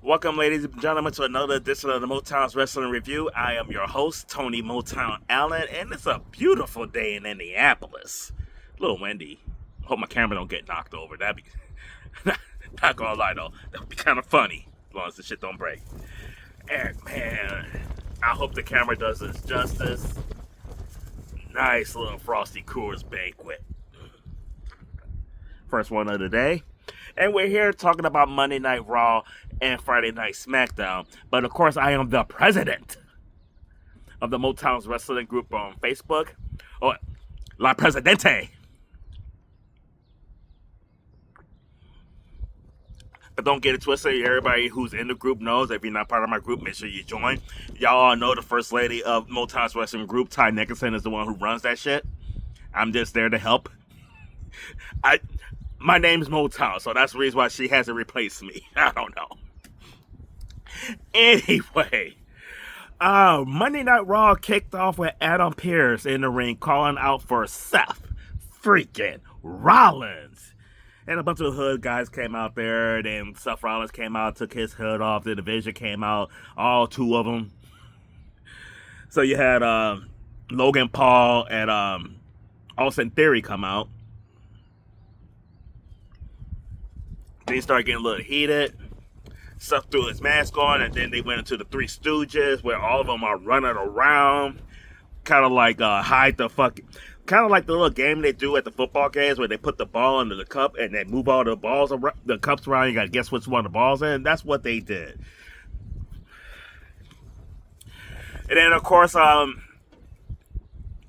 Welcome, ladies and gentlemen, to another edition of the Motown's Wrestling Review. I am your host, Tony Motown Allen, and it's a beautiful day in Indianapolis. A little windy. Hope my camera don't get knocked over. That'd be, not gonna lie though, that would be kind of funny, as long as the shit don't break. And man, I hope the camera does this justice. Nice little Frosty Coors banquet. First one of the day. And we're here talking about Monday Night Raw and Friday Night SmackDown. But of course, I am the president of the Motown's Wrestling Group on Facebook. Oh, La Presidente. But don't get it twisted. Everybody who's in the group knows. If you're not part of my group, make sure you join. Y'all all know the first lady of Motown's Wrestling Group, Ty Nicholson, is the one who runs that shit. I'm just there to help. My name's Motown, so that's the reason why she hasn't replaced me. I don't know. Anyway, Monday Night Raw kicked off with Adam Pearce in the ring calling out for Seth freaking Rollins. And a bunch of hood guys came out there. Then Seth Rollins came out, took his hood off. The Division came out, all two of them. So you had Logan Paul and Austin Theory come out. They started getting a little heated. Seth threw his mask on, and then they went into the Three Stooges, where all of them are running around, kind of like kind of like the little game they do at the football games, where they put the ball into the cup and they move all the balls around, the cups around. You got to guess which one the ball's in. That's what they did. And then of course, LA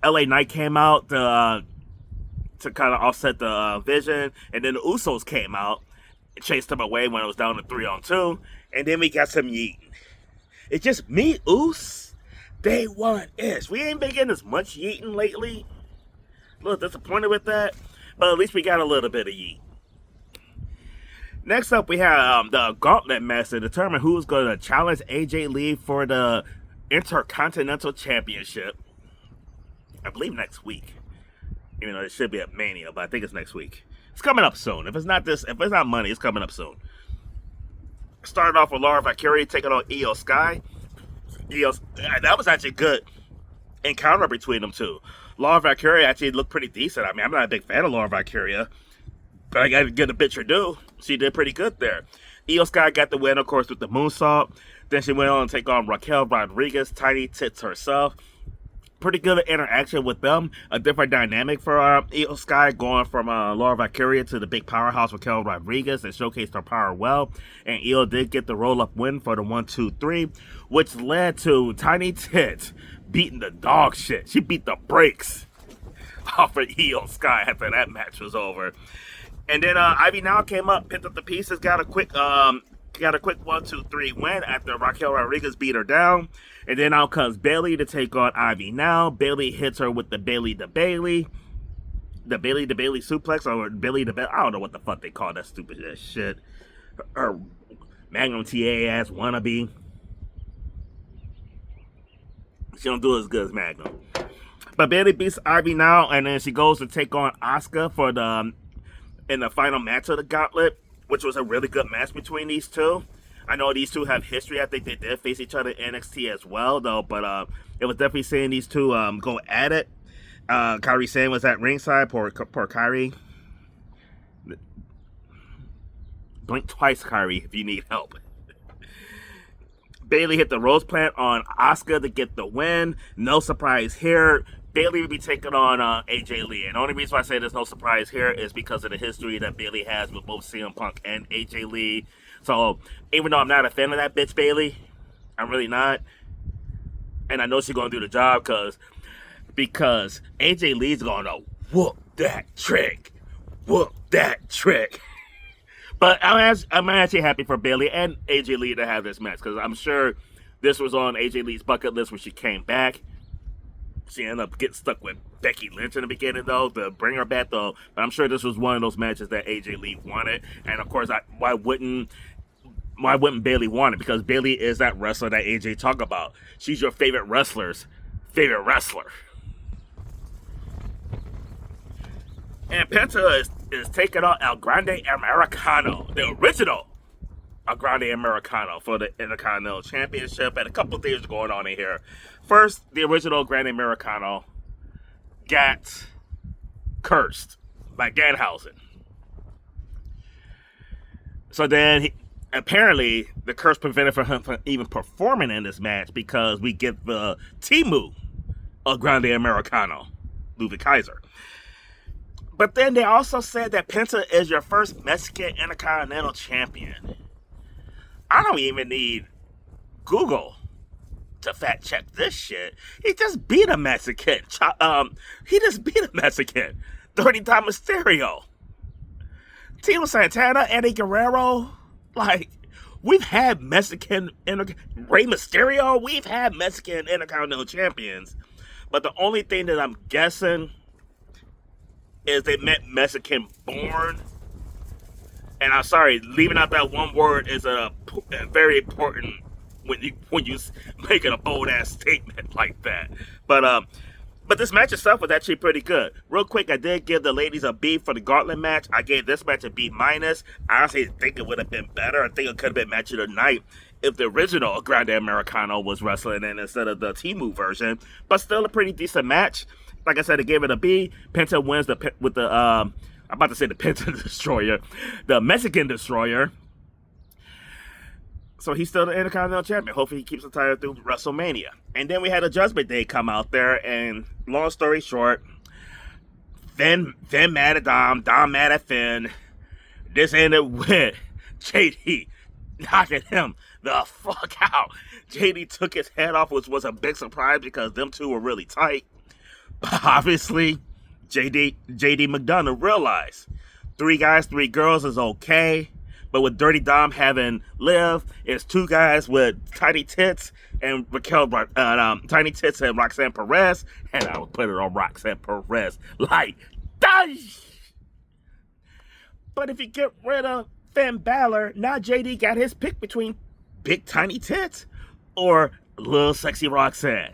Knight came out to kind of offset the Vision, and then the Usos came out. Chased them away when it was down to 3-on-2. And then we got some yeeting. It's just me, Oos. Day one-ish. We ain't been getting as much yeeting lately. A little disappointed with that. But at least we got a little bit of yeet. Next up, we have the Gauntlet match to determine who's going to challenge AJ Lee for the Intercontinental Championship. I believe next week. Even though it should be at Mania, but I think it's next week. It's coming up soon. If it's not money, it's coming up soon. Started off with Laura Valkyrie taking on Io Sky. That was actually a good encounter between them two. Laura Valkyrie actually looked pretty decent. I mean, I'm not a big fan of Laura Valkyrie, but I got to give the bitch her due. She did pretty good there. Io Sky got the win, of course, with the moonsault. Then she went on to take on Raquel Rodriguez, Tiny Tits herself. Pretty good interaction with them. A different dynamic for Io Sky, going from Laura Valkyria to the big powerhouse Raquel Rodriguez, and showcased her power well. And Io did get the roll-up win for the 1-2-3, which led to Tiny Tits beating the dog shit. She beat the brakes off of Io Sky after that match was over. And then Ivy Now came up, picked up the pieces, got a quick 1-2-3 win after Raquel Rodriguez beat her down. And then out comes Bayley to take on Ivy Now. Bayley hits her with the Bayley to Bayley. The Bayley to Bayley suplex, or Bayley to Bayley. I don't know what the fuck they call that stupid ass shit. Her Magnum TA ass wannabe. She don't do it as good as Magnum. But Bayley beats Ivy Now, and then she goes to take on Asuka for in the final match of the Gauntlet, which was a really good match between these two. I know these two have history. I think they did face each other in NXT as well, though. But it was definitely seeing these two go at it. Kairi Sane was at ringside. Poor Kairi. Blink twice, Kairi, if you need help. Bayley hit the Rose Plant on Asuka to get the win. No surprise here. Bayley will be taking on AJ Lee. And the only reason why I say there's no surprise here is because of the history that Bayley has with both CM Punk and AJ Lee. So, even though I'm not a fan of that bitch Bayley, I'm really not. And I know she's going to do the job because AJ Lee's going to whoop that trick. Whoop that trick. But I'm actually happy for Bayley and AJ Lee to have this match, because I'm sure this was on AJ Lee's bucket list when she came back. She ended up getting stuck with Becky Lynch in the beginning, though, to bring her back, though. But I'm sure this was one of those matches that AJ Lee wanted. And, of course, why wouldn't Bayley want it? Because Bayley is that wrestler that AJ talk about. She's your favorite wrestler's favorite wrestler. And Penta is taking on El Grande Americano, the original a Grande Americano for the Intercontinental Championship, and a couple things going on in here. First, the original Grande Americano got cursed by Danhausen. So then, apparently, the curse prevented him from even performing in this match because we get the Timu of Grande Americano, Ludwig Kaiser. But then they also said that Penta is your first Mexican Intercontinental Champion. I don't even need Google to fact check this shit. He just beat a Mexican. Dirty Dom Mysterio. Tito Santana, Eddie Guerrero. Like, we've had Rey Mysterio. We've had Mexican Intercontinental Champions. But the only thing that I'm guessing is they meant Mexican born. And I'm sorry, leaving out that one word is a very important when you making a bold ass statement like that. But this match itself was actually pretty good. Real quick, I did give the ladies a B for the gauntlet match. I gave this match a B minus. I honestly think it would have been better. I think it could have been match of the night if the original Grande Americano was wrestling in instead of the Timu version. But still a pretty decent match. Like I said, I gave it a B. Penta wins with the I'm about to say the Penta Destroyer, the Mexican Destroyer. So he's still the Intercontinental Champion. Hopefully he keeps the title through WrestleMania. And then we had a Judgment Day come out there, and long story short, Finn mad at Dom mad at Finn. This ended with JD knocking him the fuck out. JD took his head off, which was a big surprise because them two were really tight. But obviously, JD McDonough realized 3 guys, 3 girls is okay. But with Dirty Dom having Liv, it's 2 guys with tiny tits and tiny tits and Roxanne Perez, and I would put it on Roxanne Perez like that. But if you get rid of Finn Balor, now JD got his pick between big tiny tits or little sexy Roxanne.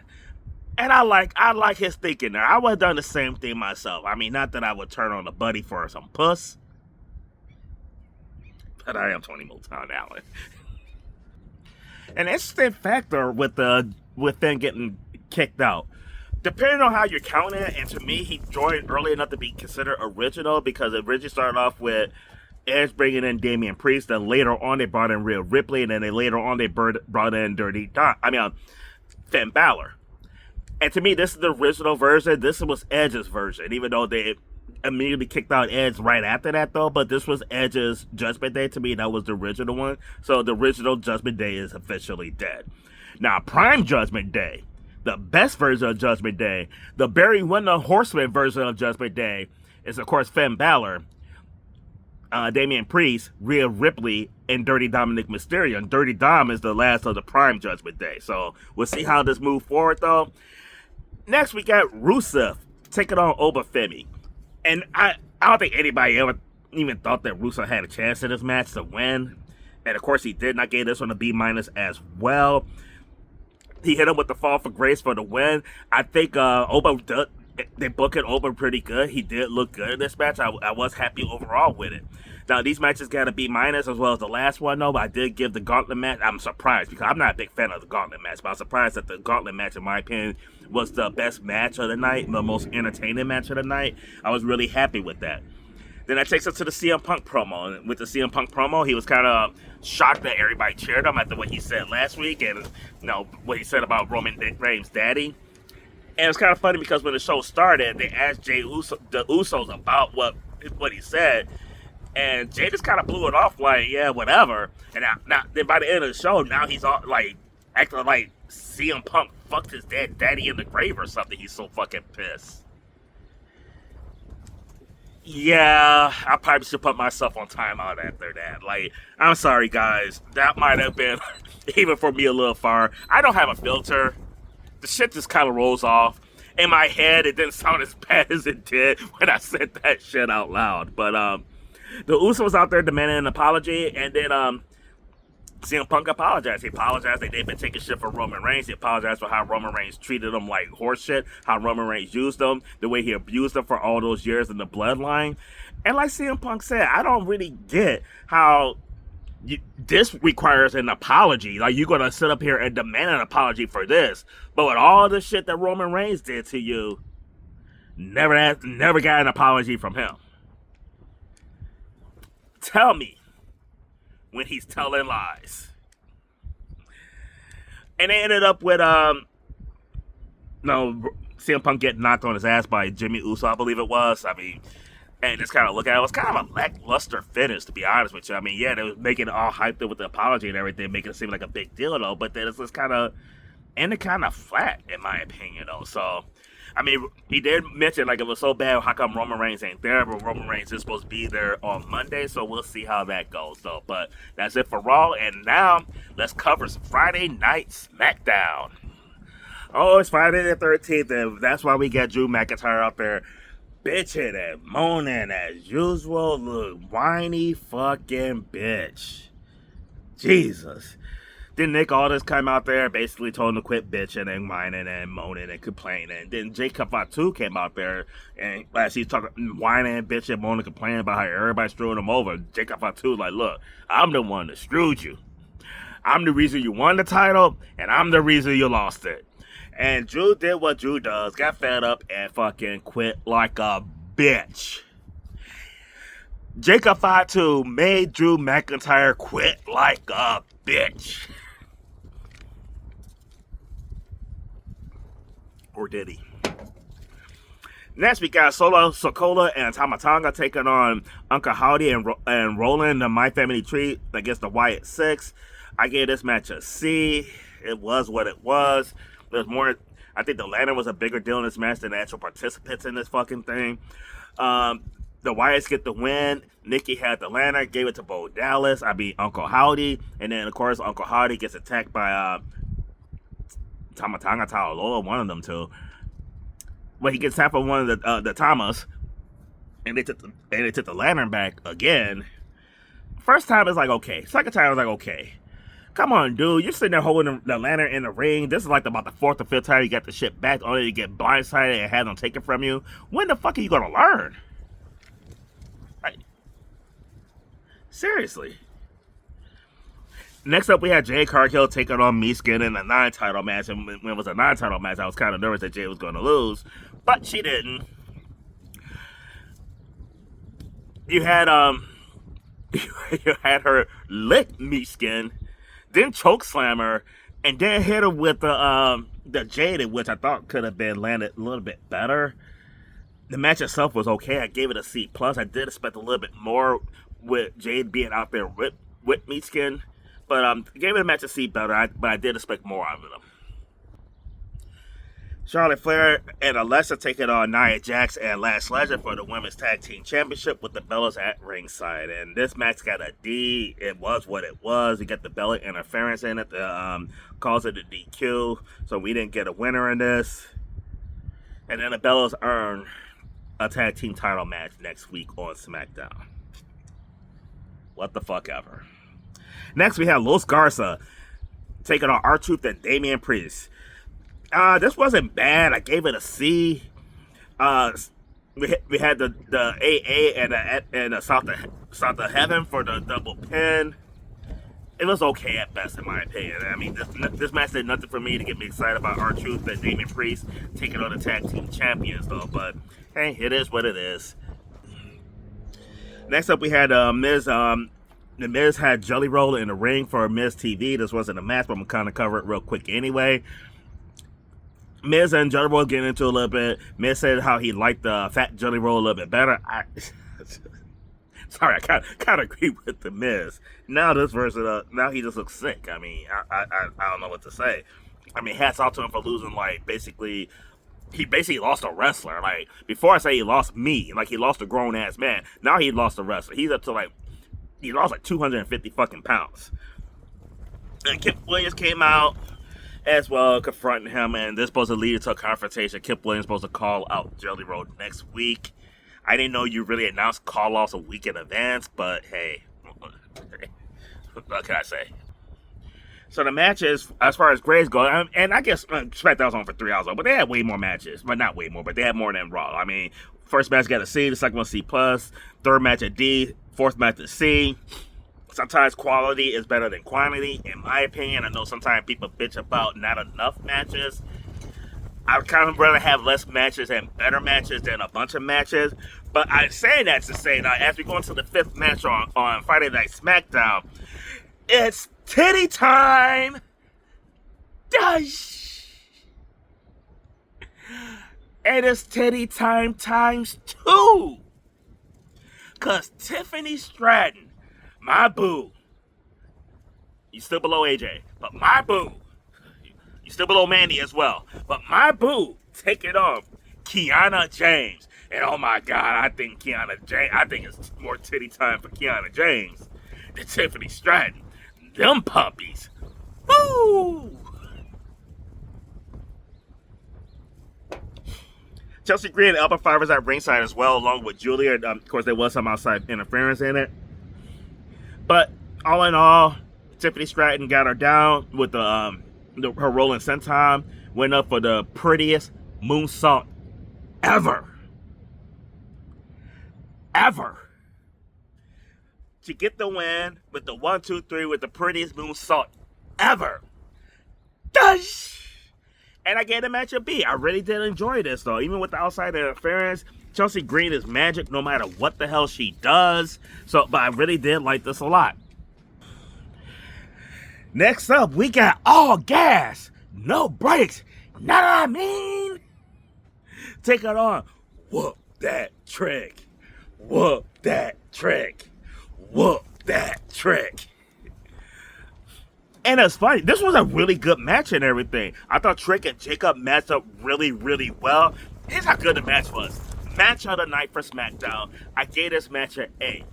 And I like his thinking there. I would have done the same thing myself. I mean, not that I would turn on a buddy for some puss. But I am Tony Motown Allen. An interesting factor with Finn getting kicked out. Depending on how you're counting it, and to me, he joined early enough to be considered original because it originally started off with Edge bringing in Damian Priest, then later on they brought in Rhea Ripley, and then later on they brought in Finn Balor. And to me, this is the original version. This was Edge's version, even though they immediately kicked out Edge right after that, though. But this was Edge's Judgment Day. To me, that was the original one. So the original Judgment Day is officially dead. Now, Prime Judgment Day, the best version of Judgment Day, the Barry Windham Horseman version of Judgment Day, is, of course, Finn Balor, Damian Priest, Rhea Ripley, and Dirty Dominic Mysterio. And Dirty Dom is the last of the Prime Judgment Day. So we'll see how this moves forward, though. Next, we got Rusev taking on Obafemi. And I don't think anybody ever even thought that Rusev had a chance in this match to win. And, of course, he did. And I gave this one a B- as well. He hit him with the fall for grace for the win. I think they booked Oba pretty good. He did look good in this match. I was happy overall with it. Now, these matches got a B- as well as the last one, though. But I did give the Gauntlet match. I'm surprised because I'm not a big fan of the Gauntlet match. But I'm surprised that the Gauntlet match, in my opinion, was the best match of the night, the most entertaining match of the night. I was really happy with that. Then that takes us to the CM Punk promo. And with the CM Punk promo, he was kind of shocked that everybody cheered him after what he said last week and what he said about Roman Reigns' daddy. And it was kind of funny because when the show started, they asked the Usos about what he said. And Jay just kind of blew it off like, yeah, whatever. And now then by the end of the show, now he's all like acting like CM Punk fucked his daddy in the grave or something. He's so fucking pissed. Yeah, I probably should put myself on timeout after that. Like, I'm sorry, guys. That might have been, even for me, a little far. I don't have a filter. The shit just kind of rolls off. In my head, it didn't sound as bad as it did when I said that shit out loud. But, the Usos out there demanding an apology, and then, CM Punk apologized. He apologized that they've been taking shit from Roman Reigns. He apologized for how Roman Reigns treated him like horse shit, how Roman Reigns used him, the way he abused him for all those years in the bloodline. And like CM Punk said, I don't really get how This requires an apology. Like, you're gonna sit up here and demand an apology for this. But with all the shit that Roman Reigns did to you, never got an apology from him. Tell me when he's telling lies. And they ended up with CM Punk getting knocked on his ass by Jimmy Uso, I believe it was. I mean, and just kind of look at it, it was kind of a lackluster finish, to be honest with you. I mean, yeah, they was making it all hyped up with the apology and everything, making it seem like a big deal, though. But then it's just kind of flat, in my opinion, though. So, I mean, he did mention, like, it was so bad, how come Roman Reigns ain't there? But Roman Reigns is supposed to be there on Monday, so we'll see how that goes, though. But that's it for Raw, and now let's cover some Friday Night SmackDown. Oh, it's Friday the 13th, and that's why we got Drew McIntyre out there bitching and moaning as usual. Little whiny fucking bitch. Jesus. Then Nick Aldis came out there and basically told him to quit bitching and whining and moaning and complaining. Then Jacob Fatu came out there and as he's talking, whining and bitching, moaning, complaining about how everybody's screwing him over. Jacob Fatu like, look, I'm the one that screwed you. I'm the reason you won the title, and I'm the reason you lost it. And Drew did what Drew does, got fed up, and fucking quit like a bitch. Jacob Fatu made Drew McIntyre quit like a bitch. Or did he? Next, we got Solo Sikoa and Tama Tonga taking on Uncle Howdy and Roland, the My Family Tree against the Wyatt Six. I gave this match a C. It was what it was. There's more. I think the lantern was a bigger deal in this match than the actual participants in this fucking thing. The Wyatts get the win. Nikki had the lantern, gave it to Bo Dallas. Uncle Howdy. And then, of course, Uncle Howdy gets attacked by Tama Tonga, Taoloa, one of them two. Well, he gets attacked by one of the Tamas. And they took the lantern back again. First time, it's like, okay. Second time, I was like, okay. Come on, dude. You're sitting there holding the lantern in the ring. This is like about the fourth or fifth time you got the shit back, only to get blindsided and have them taken from you. When the fuck are you going to learn? Like, seriously. Next up, we had Jade Cargill taking on Meeskin in a non-title match. And when it was a non-title match, I was kind of nervous that Jade was going to lose. But she didn't. You had her lick Meeskin, then chokeslam her, and then hit her with the Jaded, which I thought could have been landed a little bit better. The match itself was okay. I gave it a C+. I did expect a little bit more with Jade being out there with Meeskin, but I gave it a match a C better. But I did expect more out of them. Charlotte Flair and Alexa taking on Nia Jax and Lash Legend for the Women's Tag Team Championship with the Bellas at ringside. And this match got a D. It was what it was. We got the Bella interference in it to cause it a DQ. So we didn't get a winner in this. And then the Bellas earn a tag team title match next week on SmackDown. What the fuck ever. Next we have Los Garza taking on R-Truth and Damian Priest. This wasn't bad. I gave it a C. We had the AA and the South of Heaven for the double pin. It was okay at best, in my opinion. I mean, this match did nothing for me to get me excited about R-Truth and Damian Priest taking on the tag team champions, though. But hey, it is what it is. Next up, we had Miz. The Miz had Jelly Roll in the ring for Miz TV. This wasn't a match, but I'm gonna kind of cover it real quick anyway. Miz and Jelly Roll getting into a little bit. Miz said how he liked the fat Jelly Roll a little bit better. Sorry, I kind of agree with the Miz. Now this version, now he just looks sick. I mean, I don't know what to say. I mean, hats off to him for losing, like, he basically lost a wrestler. Like, before I say he lost me, like, he lost a grown-ass man. Now he lost a wrestler. He's up to, like, he lost, like, 250 fucking pounds. And Kip Williams came out as well, confronting him, and this is supposed to lead to a confrontation. Kip Williams is supposed to call out Jelly Roll next week. I didn't know you really announced call-offs a week in advance, but hey, what can I say? So the matches, as far as grades go, and I guess SmackDown was on for 3 hours, but they had way more matches. But not way more, but they had more than Raw. I mean, first match got a C, the second one C+, third match a D, fourth match a C. Sometimes quality is better than quantity, in my opinion. I know sometimes people bitch about not enough matches. I would kind of rather have less matches and better matches than a bunch of matches. But I'm saying that to say that as we go into the 5th match on Friday Night SmackDown, it's titty time! Dush! And it's titty time times 2! Because Tiffany Stratton, my boo, you still below AJ, but my boo, you still below Mandy as well, but my boo, take it off, Kiana James. And oh my God, I think it's more titty time for Kiana James than Tiffany Stratton. Them puppies. Woo! Chelsea Green and Alba Fyre was at ringside as well, along with Julia. Of course, there was some outside interference in it. But all in all, Tiffany Stratton got her down with her rolling senton, went up for the prettiest moonsault ever. To get the win with the 1, 2, 3 with the prettiest moonsault ever. Dush! And I gave the match a B. I really did enjoy this, though. Even with the outside interference, Chelsea Green is magic no matter what the hell she does. But I really did like this a lot. Next up, we got all gas, no brakes. Know what I mean? Take it on. Whoop that trick. Whoop that trick. Whoop that trick. And it's funny, this was a really good match and everything. I thought Trick and Jacob matched up really, really well. Here's how good the match was. Match of the night for SmackDown. I gave this match an A.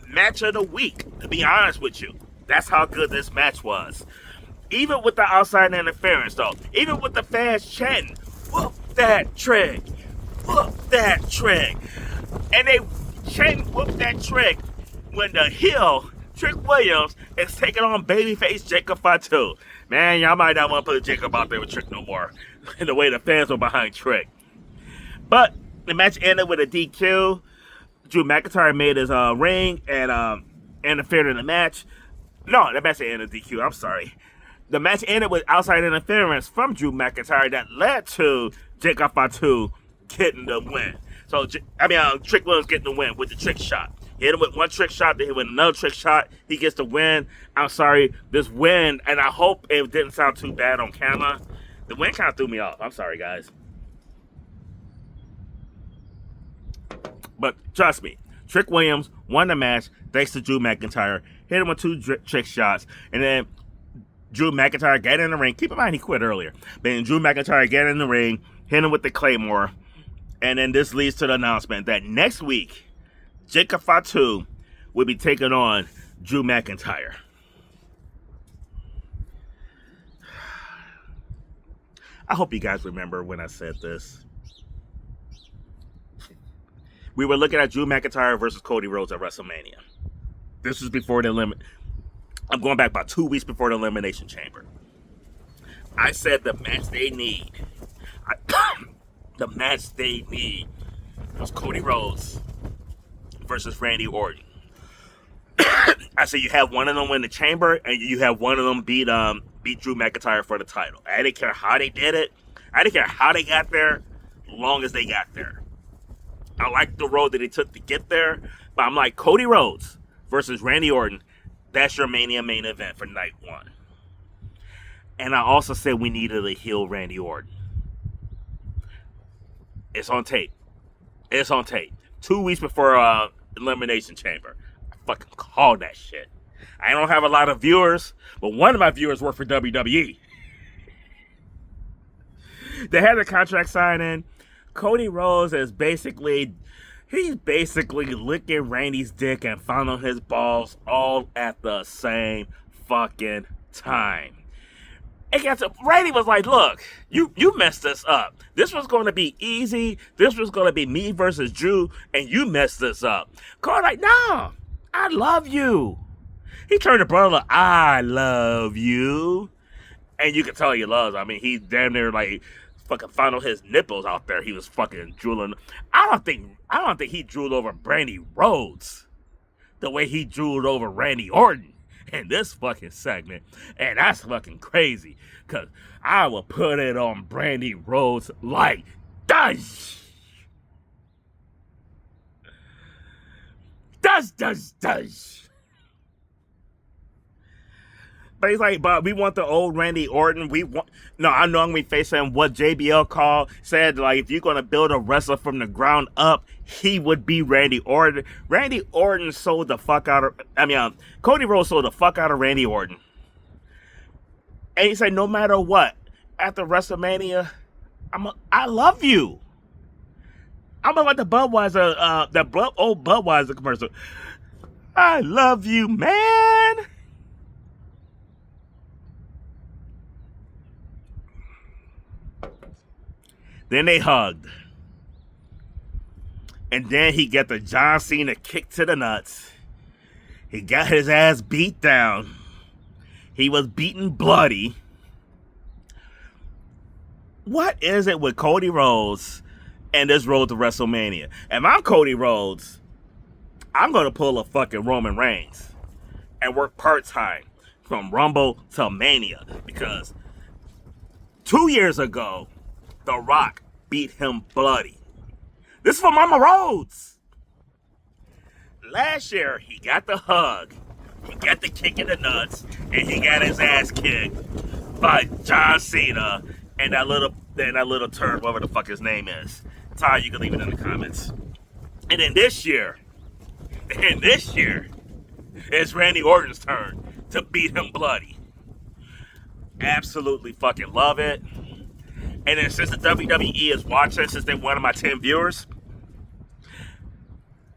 Match of the week, to be honest with you. That's how good this match was. Even with the outside interference, though. Even with the fans chanting, whoop that Trick. Whoop that Trick. And they chanting whoop that Trick when the heel, Trick Williams, is taking on babyface Jacob Fatu. Man, y'all might not want to put Jacob out there with Trick no more. The way the fans were behind Trick. But the match ended with a DQ. Drew McIntyre made his ring and interfered in the match. No, the match ended DQ. I'm sorry. The match ended with outside interference from Drew McIntyre that led to Jacob Fatu getting the win. So, Trick Williams getting the win with the trick shot. He hit him with one trick shot, then he with another trick shot. He gets the win. I'm sorry, this win, and I hope it didn't sound too bad on camera. The win kind of threw me off. I'm sorry, guys. But trust me, Trick Williams won the match thanks to Drew McIntyre. Hit him with 2 trick shots, and then Drew McIntyre got in the ring. Keep in mind he quit earlier. Then Drew McIntyre got in the ring, hit him with the Claymore, and then this leads to the announcement that next week, Jacob Fatu will be taking on Drew McIntyre. I hope you guys remember when I said this. We were looking at Drew McIntyre versus Cody Rhodes at WrestleMania. This was before the I'm going back about 2 weeks before the Elimination Chamber. I said the match they need. The match they need was Cody Rhodes versus Randy Orton. I said you have one of them win the chamber, and you have one of them beat Drew McIntyre for the title. I didn't care how they did it. I didn't care how they got there, as long as they got there. I like the road that they took to get there, but I'm like, Cody Rhodes versus Randy Orton, that's your Mania main event for night 1. And I also said we needed a heel Randy Orton. It's on tape. 2 weeks before Elimination Chamber. I fucking called that shit. I don't have a lot of viewers, but one of my viewers worked for WWE. They had a contract signing. Cody Rhodes is basically licking Randy's dick and fondling his balls all at the same fucking time. Randy was like, look, you messed this up. This was going to be easy. This was going to be me versus Drew, and you messed this up. Cody's like, no, I love you. He turned to brother like, I love you. And you can tell he loves. I mean, he damn near like fucking fondled his nipples out there. He was fucking drooling. I don't think he drooled over Brandy Rhodes. the way he drooled over Randy Orton in this fucking segment. And that's fucking crazy. Because I will put it on Brandy Rhodes like does. Does. But he's like, but we want the old Randy Orton. I know I'm going to be facing what JBL said, like, if you're going to build a wrestler from the ground up, he would be Randy Orton. Randy Orton sold the fuck out of, Cody Rhodes sold the fuck out of Randy Orton. And he said, no matter what, after WrestleMania, I love you. I'm like the Budweiser, old Budweiser commercial. I love you, man. Then they hugged. And then he got the John Cena kick to the nuts. He got his ass beat down. He was beaten bloody. What is it with Cody Rhodes and this road to WrestleMania? If I'm Cody Rhodes, I'm going to pull a fucking Roman Reigns and work part-time from Rumble to Mania. Because 2 years ago, The Rock beat him bloody. This is for Mama Rhodes. Last year, he got the hug, he got the kick in the nuts, and he got his ass kicked by John Cena and that little turd, whatever the fuck his name is. Ty, you can leave it in the comments. And then this year, it's Randy Orton's turn to beat him bloody. Absolutely fucking love it. And then since the WWE is watching, since they're one of my 10 viewers,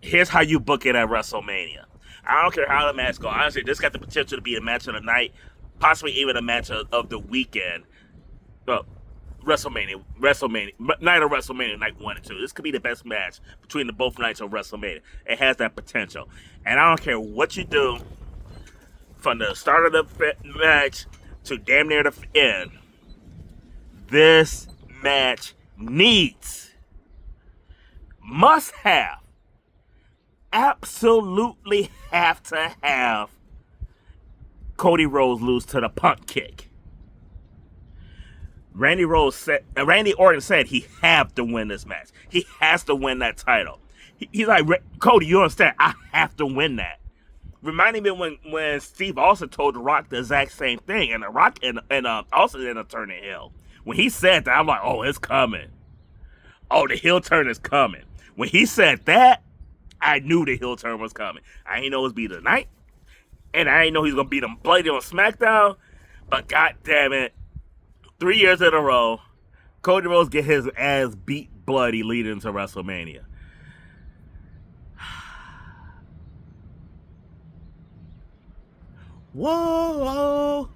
here's how you book it at WrestleMania. I don't care how the match goes. Honestly, this got the potential to be a match of the night, possibly even a match of the weekend. WrestleMania, night of WrestleMania, night 1 and 2. This could be the best match between the both nights of WrestleMania. It has that potential. And I don't care what you do, from the start of the match to damn near the end, this match must have, absolutely have to have Cody Rhodes lose to the punt kick. Randy Orton said he have to win this match. He has to win that title. He's like, Cody, you understand? I have to win that. Reminding me when Steve Austin told The Rock the exact same thing, and The Rock and Austin ended up turning heel. When he said that, I'm like, oh, it's coming. Oh, the heel turn is coming. When he said that, I knew the heel turn was coming. I didn't know it was be tonight, and I didn't know he was gonna beat him bloody on SmackDown. But god damn it, 3 years in a row, Cody Rhodes get his ass beat bloody leading into WrestleMania. Whoa.